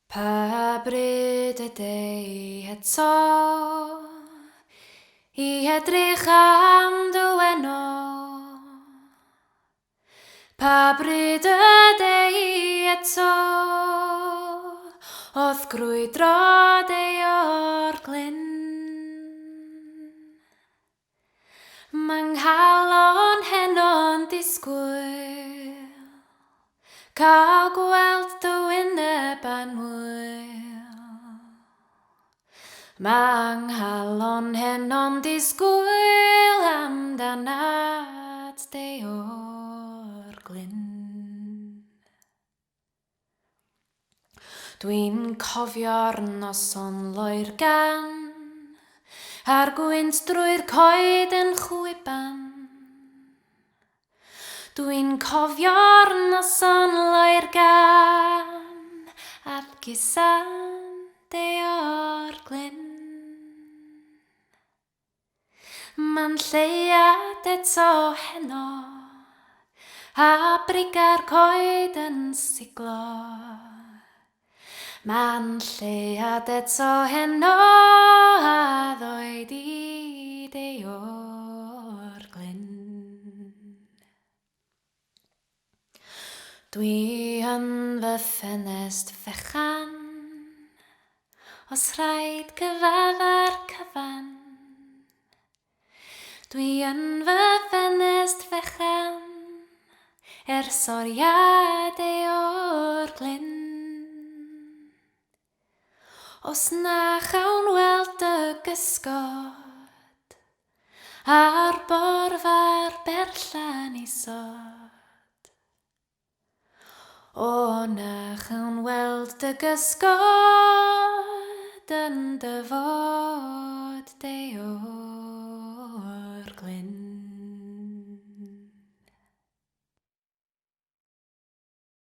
Pa Bryd y Deui eto, I edrych am dyweno. Pa Bryd y Deui eto, oedd grwydro Dei o'r glyn. Mae'n nghalon heno'n disgwyl, cael gweld dy wyneb anwyl. Mae'n nghalon heno'n disgwyl amdanat Dei o'r glyn. Dwi'n cofio'r noson loergan, a'r gwynt drwy'r coed yn chwiban. Dwi'n cofio'r noson loergan, a'r gisan Dei o'r glyn. Mae'n lleiad eto heno, a briga'r coed yn siglo. Mae'n lleiad eto heno, a ddoed I Dei o'r glyn. Dwi yn fy ffenest fechan, os rhaid cyfadda'r cyfan. Dwi yn fy ffenest fechan, soriad Dei o'r glyn. Os na chawn weld y gysgod, a'r borfa'r berllan isod. O na chawn weld dy gysgod yn dy fod Dei o'r glyn.